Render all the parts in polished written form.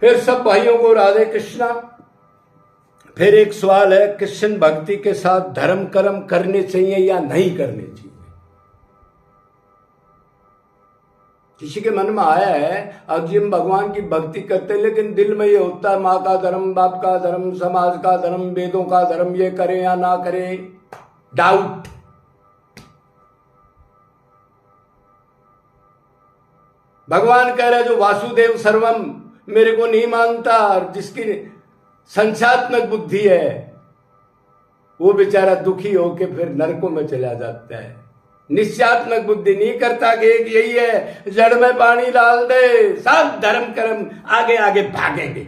फिर सब भाइयों को राधे कृष्णा। फिर एक सवाल है, कृष्ण भक्ति के साथ धर्म कर्म करने चाहिए या नहीं करने चाहिए? किसी के मन में आया है अब जी हम भगवान की भक्ति करते हैं, लेकिन दिल में ये होता है माँ का धर्म, बाप का धर्म, समाज का धर्म, वेदों का धर्म, ये करें या ना करें, डाउट। भगवान कह रहे जो वासुदेव सर्वम मेरे को नहीं मानता और जिसकी संख्यात्मक बुद्धि है वो बेचारा दुखी होके फिर नरकों में चला जाता है। निश्चयात्मक बुद्धि नहीं करता कि एक यही है, जड़ में पानी डाल दे, सब धर्म कर्म आगे आगे भागेंगे।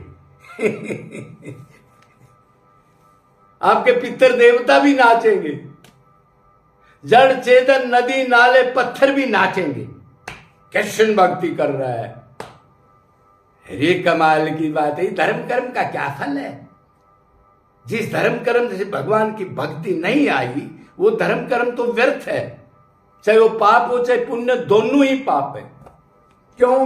आपके पितर देवता भी नाचेंगे, जड़ चेतन नदी नाले पत्थर भी नाचेंगे। कृष्ण भक्ति कर रहा है, अरे कमाल की बात है। धर्म कर्म का क्या फल है? जिस धर्म कर्म से भगवान की भक्ति नहीं आई वो धर्म कर्म तो व्यर्थ है, चाहे वो पाप हो चाहे पुण्य, दोनों ही पाप है। क्यों?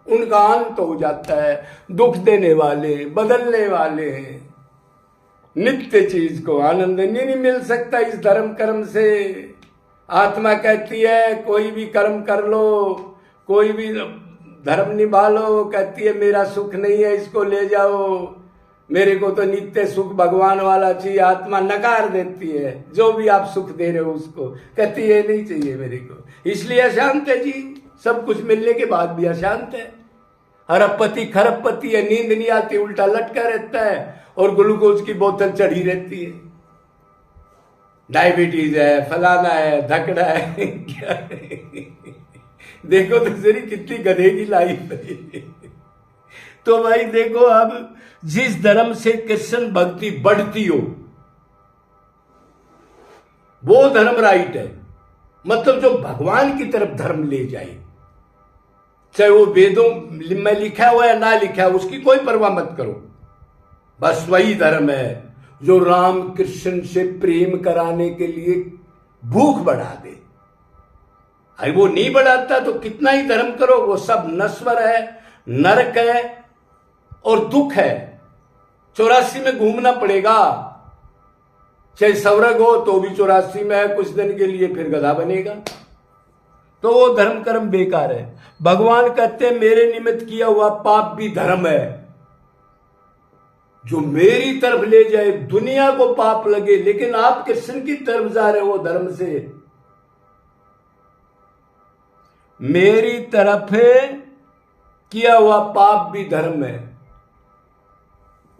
उनका अंत हो जाता है, दुख देने वाले, बदलने वाले हैं। नित्य चीज को आनंद नहीं मिल सकता इस धर्म कर्म से। आत्मा कहती है कोई भी कर्म कर लो, कोई भी धर्म निभा लो, कहती है मेरा सुख नहीं है, इसको ले जाओ, मेरे को तो नित्य सुख भगवान वाला चाहिए। आत्मा नकार देती है, जो भी आप सुख दे रहे हो उसको, कहती है नहीं चाहिए मेरे को, इसलिए अशांत है जी। सब कुछ मिलने के बाद भी अशांत है। अरबपति खरबपति है, नींद नहीं आती, उल्टा लटका रहता है और ग्लूकोज की बोतल चढ़ी रहती है। डायबिटीज है, फलाना है, धकड़ा है, क्या है? देखो तो जरी कितनी गधे की लाइफ है। तो भाई देखो, अब जिस धर्म से कृष्ण भक्ति बढ़ती हो वो धर्म राइट है, मतलब जो भगवान की तरफ धर्म ले जाए, चाहे वो वेदों में लिखा हुआ है ना लिखा है, उसकी कोई परवाह मत करो। बस वही धर्म है जो राम कृष्ण से प्रेम कराने के लिए भूख बढ़ा दे। अरे वो नहीं बढ़ाता तो कितना ही धर्म करो, वो सब नश्वर है, नरक है और दुख है। 84 में घूमना पड़ेगा, चाहे स्वर्ग हो तो भी 84 में है कुछ दिन के लिए, फिर गधा बनेगा। तो वो धर्म कर्म बेकार है। भगवान कहते हैं मेरे निमित्त किया हुआ पाप भी धर्म है, जो मेरी तरफ ले जाए। दुनिया को पाप लगे लेकिन आप कृष्ण की तरफ जा रहे हो धर्म से। मेरी तरफ किया हुआ पाप भी धर्म है,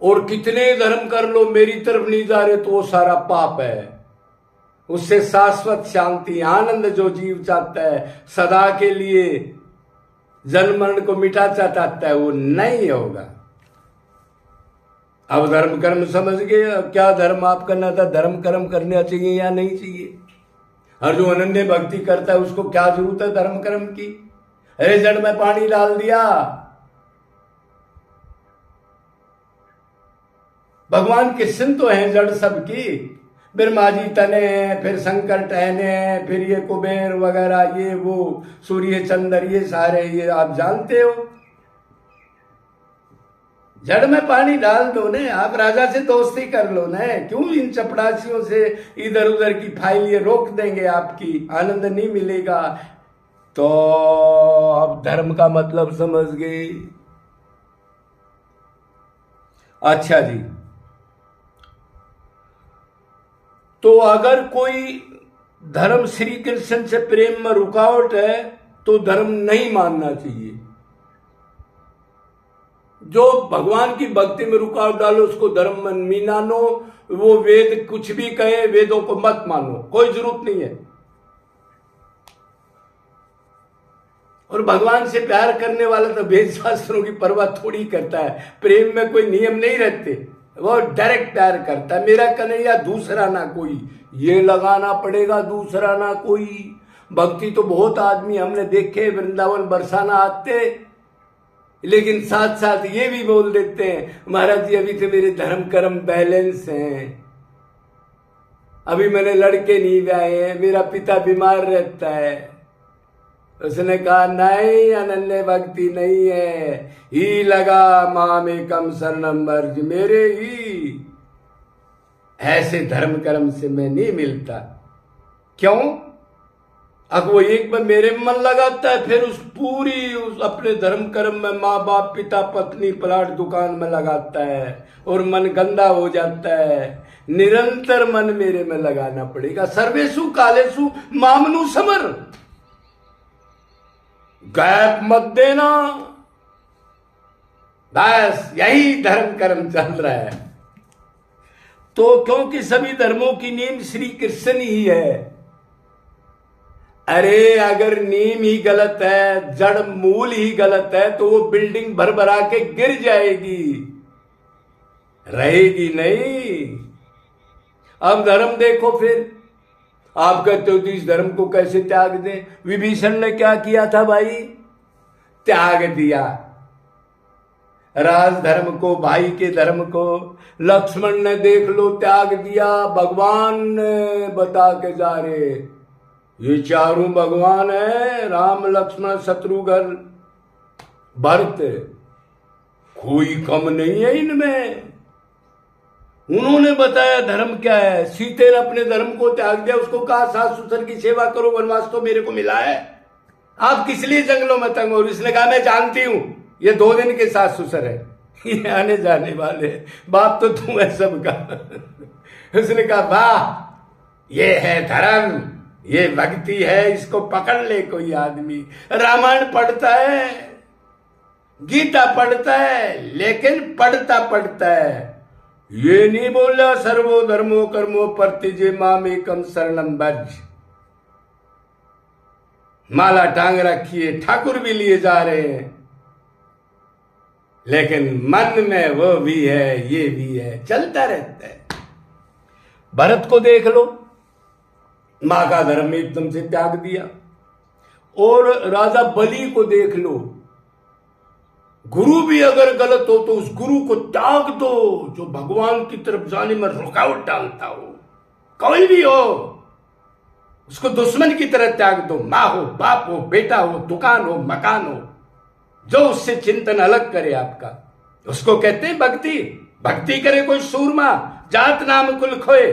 और कितने धर्म कर लो मेरी तरफ नहीं जा रहे तो वो सारा पाप है। उससे शाश्वत शांति आनंद जो जीव चाहता है, सदा के लिए जन्म मरण को मिटा चाहता है, वो नहीं होगा। अब धर्म कर्म समझ गए, अब क्या धर्म आप करना था, धर्म कर्म करना चाहिए या नहीं चाहिए। और जो अनन्य भक्ति करता है उसको क्या जरूरत है धर्म कर्म की? अरे जड़ में पानी डाल दिया। भगवान कृष्ण तो है जड़ सबकी, ब्रह्मा जी तने हैं, फिर शंकर टहने हैं, फिर ये कुबेर वगैरह, ये वो सूर्य चंद्र, ये सारे ये आप जानते हो। जड़ में पानी डाल दो ने, आप राजा से दोस्ती कर लो ने, क्यों इन चपड़ासियों से इधर उधर की फाइल ये रोक देंगे, आपकी आनंद नहीं मिलेगा। तो अब धर्म का मतलब समझ गए। अच्छा जी, तो अगर कोई धर्म श्री कृष्ण से प्रेम में रुकावट है तो धर्म नहीं मानना चाहिए। जो भगवान की भक्ति में रुकावट डालो उसको धर्म में नहीं मानो। वो वेद कुछ भी कहे, वेदों को मत मानो, कोई जरूरत नहीं है। और भगवान से प्यार करने वाला तो वेद शास्त्रों की परवाह थोड़ी करता है। प्रेम में कोई नियम नहीं रहते, वो डायरेक्ट प्यार करता है। मेरा कन्हैया दूसरा ना कोई, ये लगाना पड़ेगा दूसरा ना कोई। भक्ति तो बहुत आदमी हमने देखे वृंदावन बरसाना आते, लेकिन साथ साथ ये भी बोल देते हैं महाराज जी अभी तो मेरे धर्म कर्म बैलेंस हैं, अभी मैंने लड़के नहीं ब्याहे हैं, मेरा पिता बीमार रहता है, उसने कहा नहीं, अनन्य भक्ति नहीं है, ही लगा मामेकम शरणम वर्ज, मेरे ही ऐसे धर्म कर्म से मैं नहीं मिलता। क्यों? अब वो एक बार मेरे में मन लगाता है, फिर उस अपने धर्म कर्म में माँ बाप पिता पत्नी प्लाट दुकान में लगाता है और मन गंदा हो जाता है। निरंतर मन मेरे में लगाना पड़ेगा। सर्वेशु कालेशु मामनु समर, गैप मत देना। बस यही धर्म कर्म चल रहा है। तो क्योंकि सभी धर्मों की नींव श्री कृष्ण ही है। अरे अगर नींव ही गलत है, जड़ मूल ही गलत है, तो वो बिल्डिंग भर भरा के गिर जाएगी, रहेगी नहीं। अब धर्म देखो, फिर आप कहते हो तो इस धर्म को कैसे त्याग दें? विभीषण ने क्या किया था भाई? त्याग दिया राज धर्म को, भाई के धर्म को। लक्ष्मण ने देख लो त्याग दिया। भगवान ने बता के जा रहे, ये चारों भगवान है, राम लक्ष्मण शत्रुघ्न भरत, कोई कम नहीं है इनमें। उन्होंने बताया धर्म क्या है। सीते ने अपने धर्म को त्याग दिया, उसको कहा सास ससुर की सेवा करो, वनवास तो मेरे को मिला है, आप किस लिए जंगलों में तंग हो? इसने कहा मैं जानती हूं ये 2 दिन के सास ससुर है, ये आने जाने वाले, बाप तो तू है सबका। उसने कहा वाह, ये है धर्म, ये भक्ति है, इसको पकड़ ले कोई आदमी। रामायण पढ़ता है, गीता पढ़ता है, लेकिन पढ़ता है। ये नहीं बोला सर्वो धर्मो कर्मो प्रतिजे मामेकम शरणम भज। माला टांग रखी है, ठाकुर भी लिए जा रहे हैं, लेकिन मन में वो भी है, ये भी है, चलता रहता है। भरत को देख लो, मां का धर्म एकदम से त्याग दिया। और राजा बलि को देख लो, गुरु भी अगर गलत हो तो उस गुरु को त्याग दो जो भगवान की तरफ जाने में रुकावट डालता हो। कोई भी हो, उसको दुश्मन की तरह त्याग दो। माँ हो, बाप हो, बेटा हो, दुकान हो, मकान हो, जो उससे चिंतन अलग करे आपका, उसको कहते हैं भक्ति। भक्ति करे कोई सूरमा, जात नाम कुल खोए,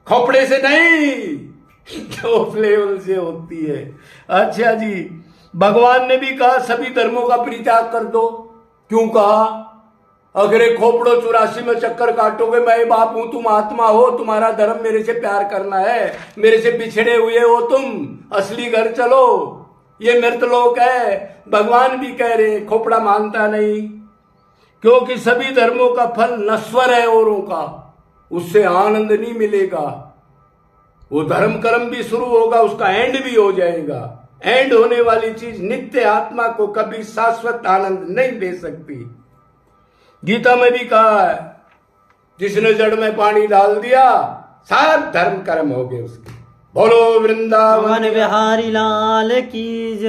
खोपड़े से नहीं, जो लेवल से होती है। अच्छा जी, भगवान ने भी कहा सभी धर्मों का परित्याग कर दो। क्यों कहा? अगर एक खोपड़ो 84 में चक्कर काटोगे, मैं बाप हूं, तुम आत्मा हो, तुम्हारा धर्म मेरे से प्यार करना है, मेरे से बिछड़े हुए हो तुम, असली घर चलो, ये मृतलोक है। भगवान भी कह रहे खोपड़ा मानता नहीं, क्योंकि सभी धर्मों का फल नश्वर है औरों का, उससे आनंद नहीं मिलेगा। वो धर्म कर्म भी शुरू होगा, उसका एंड भी हो जाएगा। एंड होने वाली चीज नित्य आत्मा को कभी शाश्वत आनंद नहीं दे सकती। गीता में भी कहा है, जिसने जड़ में पानी डाल दिया, सब धर्म कर्म हो गए उसके। बोलो वृंदावन बिहारी लाल की जय।